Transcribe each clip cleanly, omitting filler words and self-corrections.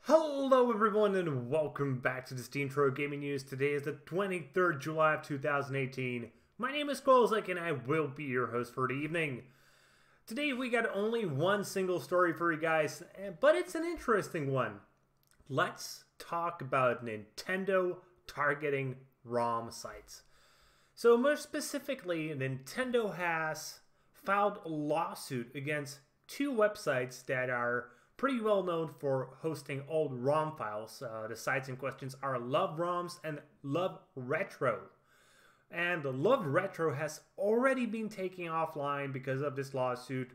Hello everyone and welcome back to the SteemTrail Gaming News. Today is the 23rd July of 2018. My name is Kralizec and I will be your host for the evening. Today we got only one single story for you guys, but it's an interesting one. Let's talk about Nintendo targeting ROM sites. So more specifically, Nintendo has filed a lawsuit against two websites that are pretty well known for hosting old ROM files. The sites in questions are Love ROMs and Love Retro. And Love Retro has already been taken offline because of this lawsuit.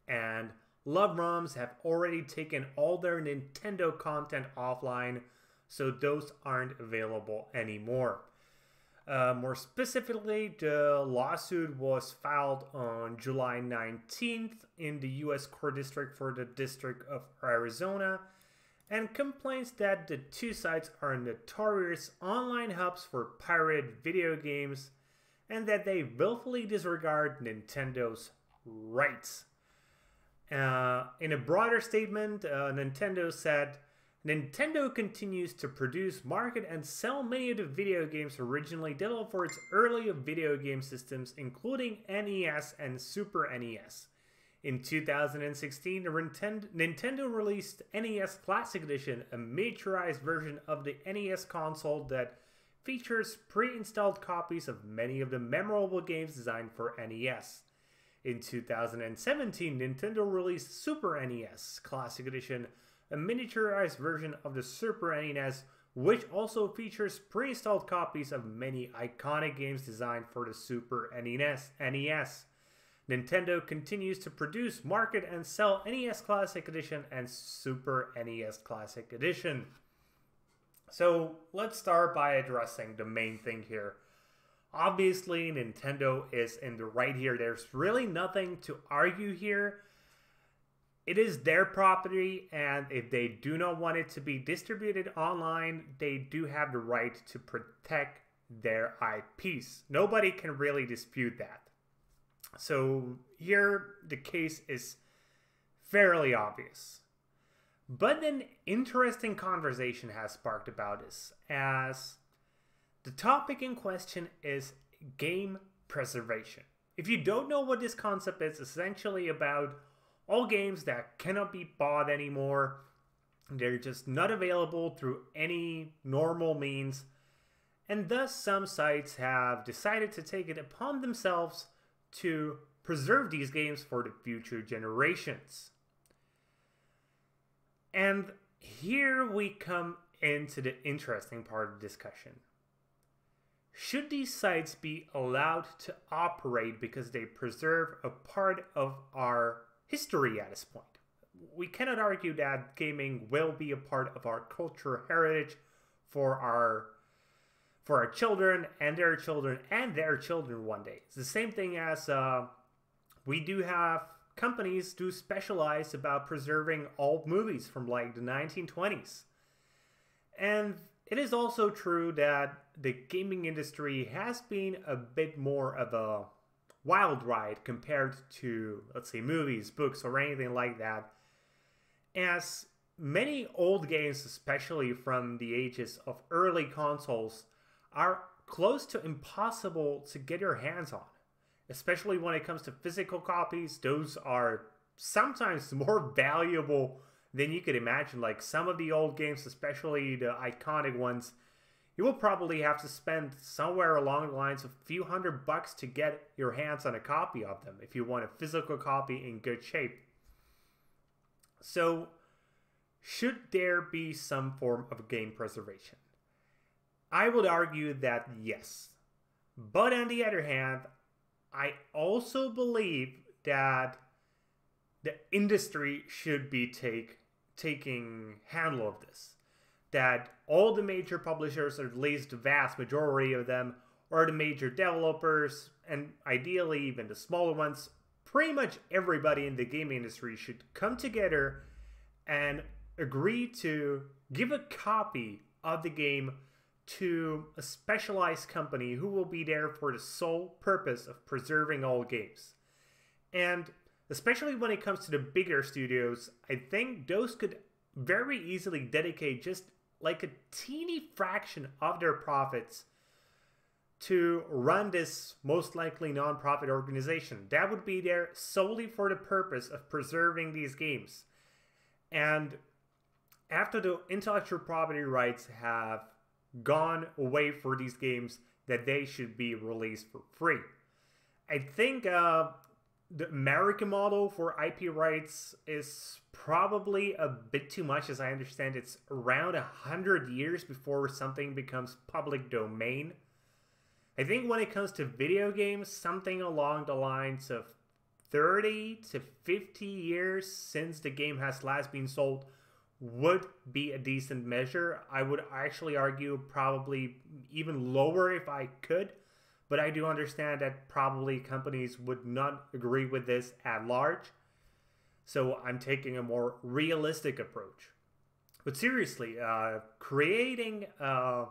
And Love ROMs have already taken all their Nintendo content offline, so those aren't available anymore. More specifically, the lawsuit was filed on July 19th in the U.S. Court District for the District of Arizona and complains that the two sites are notorious online hubs for pirated video games and that they willfully disregard Nintendo's rights. In a broader statement, Nintendo said, Nintendo continues to produce, market, and sell many of the video games originally developed for its early video game systems, including NES and Super NES. In 2016, Nintendo released NES Classic Edition, a miniaturized version of the NES console that features pre-installed copies of many of the memorable games designed for NES. In 2017, Nintendo released Super NES Classic Edition, a miniaturized version of the Super NES, which also features pre-installed copies of many iconic games designed for the Super NES. Nintendo continues to produce, market, and sell NES Classic Edition and Super NES Classic Edition. So let's start by addressing the main thing here. Obviously, Nintendo is in the right here. There's really nothing to argue here. It is their property, and if they do not want it to be distributed online, they do have the right to protect their IPs. Nobody can really dispute that. So here, the case is fairly obvious. But an interesting conversation has sparked about this, as the topic in question is game preservation. If you don't know what this concept is, it's essentially about all games that cannot be bought anymore. They're just not available through any normal means. And thus some sites have decided to take it upon themselves to preserve these games for the future generations. And here we come into the interesting part of the discussion. Should these sites be allowed to operate because they preserve a part of our history at this point? We cannot argue that gaming will be a part of our cultural heritage for our children and their children and their children one day. It's the same thing as we do have companies do specialize about preserving old movies from like the 1920s. And it is also true that the gaming industry has been a bit more of a wild ride compared to, let's say, movies, books, or anything like that, as many old games, especially from the ages of early consoles, are close to impossible to get your hands on. Especially when it comes to physical copies, those are sometimes more valuable than you could imagine. Like some of the old games, especially the iconic ones, you will probably have to spend somewhere along the lines of a few $100 to get your hands on a copy of them if you want a physical copy in good shape. So, should there be some form of game preservation? I would argue that yes. But on the other hand, I also believe that the industry should be taking handle of this. That all the major publishers, or at least the vast majority of them, or the major developers, and ideally even the smaller ones, pretty much everybody in the gaming industry should come together and agree to give a copy of the game to a specialized company who will be there for the sole purpose of preserving all games. And especially when it comes to the bigger studios, I think those could very easily dedicate just like a teeny fraction of their profits to run this most likely non-profit organization. That would be there solely for the purpose of preserving these games. And after the intellectual property rights have gone away for these games, that they should be released for free. I think the American model for IP rights is probably a bit too much. As I understand, it's around 100 years before something becomes public domain. I think when it comes to video games, something along the lines of 30 to 50 years since the game has last been sold would be a decent measure. I would actually argue probably even lower if I could, but I do understand that probably companies would not agree with this at large. So I'm taking a more realistic approach. But seriously, creating a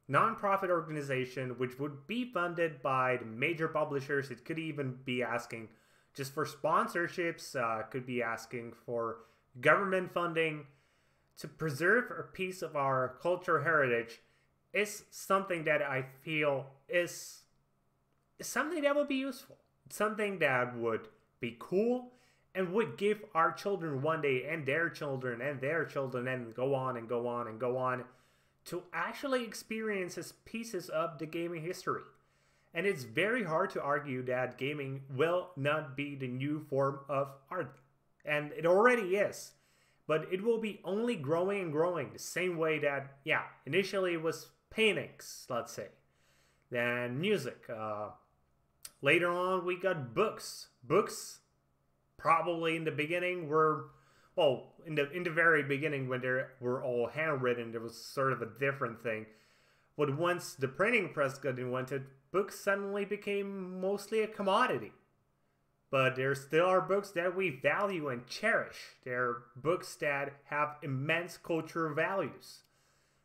non-profit organization which would be funded by the major publishers, it could even be asking just for sponsorships, could be asking for government funding to preserve a piece of our cultural heritage, is something that I feel is something that would be useful. It's something that would be cool and would give our children one day, and their children and their children, and go on and go on and go on, to actually experience as pieces of the gaming history. And it's very hard to argue that gaming will not be the new form of art. And it already is. But it will be only growing and growing, the same way that, yeah, initially it was paintings, let's say. Then music. Later on, we got books. Books, probably in the beginning, were, well, in the very beginning when they were all handwritten, there was sort of a different thing. But once the printing press got invented, books suddenly became mostly a commodity. But there still are books that we value and cherish. There are books that have immense cultural values.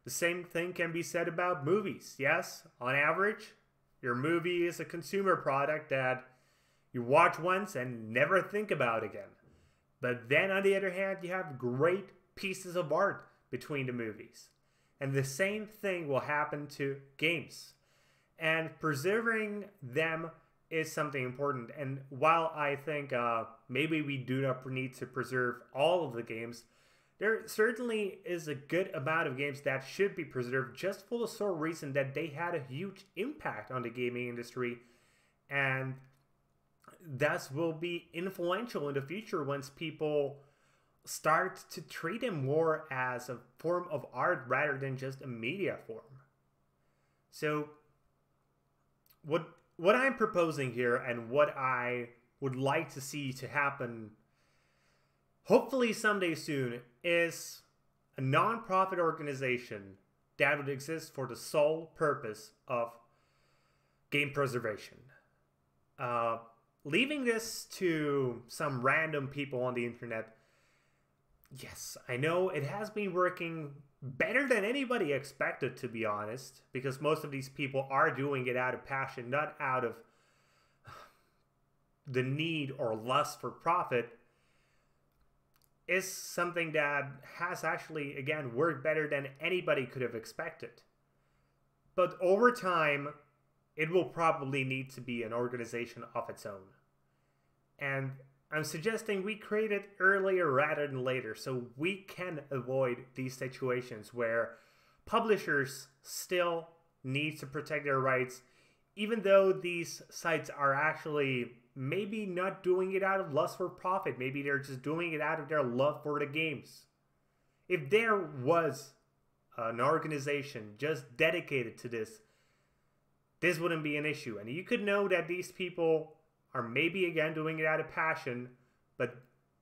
The same thing can be said about movies. Yes, on average, your movie is a consumer product that you watch once and never think about again. But then on the other hand, you have great pieces of art between the movies. And the same thing will happen to games. And preserving them is something important. And while I think maybe we do not need to preserve all of the games, there certainly is a good amount of games that should be preserved just for the sole reason that they had a huge impact on the gaming industry, and thus will be influential in the future once people start to treat them more as a form of art rather than just a media form. So what I'm proposing here, and what I would like to see to happen hopefully someday soon, is a non-profit organization that would exist for the sole purpose of game preservation. Leaving this to some random people on the internet, yes, I know it has been working better than anybody expected, to be honest, because most of these people are doing it out of passion, not out of the need or lust for profit, is something that has actually, again, worked better than anybody could have expected. But over time, it will probably need to be an organization of its own. And I'm suggesting we create it earlier rather than later, so we can avoid these situations where publishers still need to protect their rights, even though these sites are actually maybe not doing it out of lust for profit. Maybe they're just doing it out of their love for the games. If there was an organization just dedicated to this, this wouldn't be an issue. And you could know that these people are maybe, again, doing it out of passion, but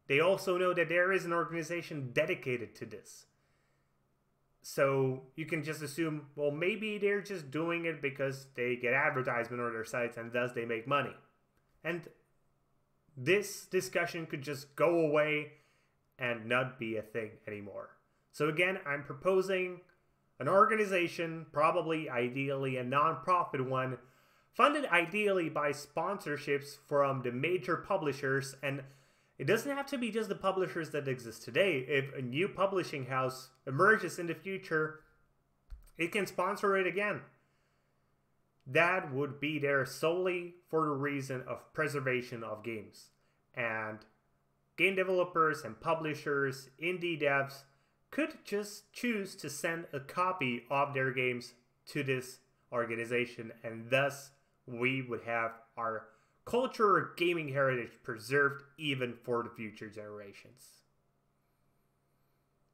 they also know that there is an organization dedicated to this. So you can just assume, well, maybe they're just doing it because they get advertisement on their sites and thus they make money. And this discussion could just go away and not be a thing anymore. So again, I'm proposing an organization, probably ideally a non-profit one, funded ideally by sponsorships from the major publishers. And it doesn't have to be just the publishers that exist today. If a new publishing house emerges in the future, it can sponsor it again. That would be there solely for the reason of preservation of games. And game developers and publishers, indie devs, could just choose to send a copy of their games to this organization, and thus we would have our culture or gaming heritage preserved even for the future generations.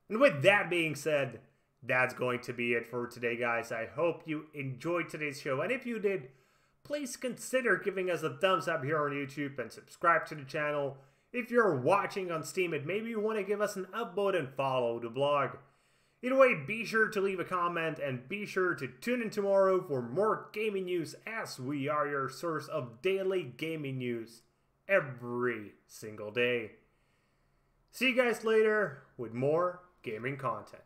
And with that being said, that's going to be it for today, guys. I hope you enjoyed today's show, and if you did, please consider giving us a thumbs up here on YouTube and subscribe to the channel. If you're watching on Steam and maybe you want to give us an upvote and follow the blog. Either way, be sure to leave a comment and be sure to tune in tomorrow for more gaming news, as we are your source of daily gaming news every single day. See you guys later with more gaming content.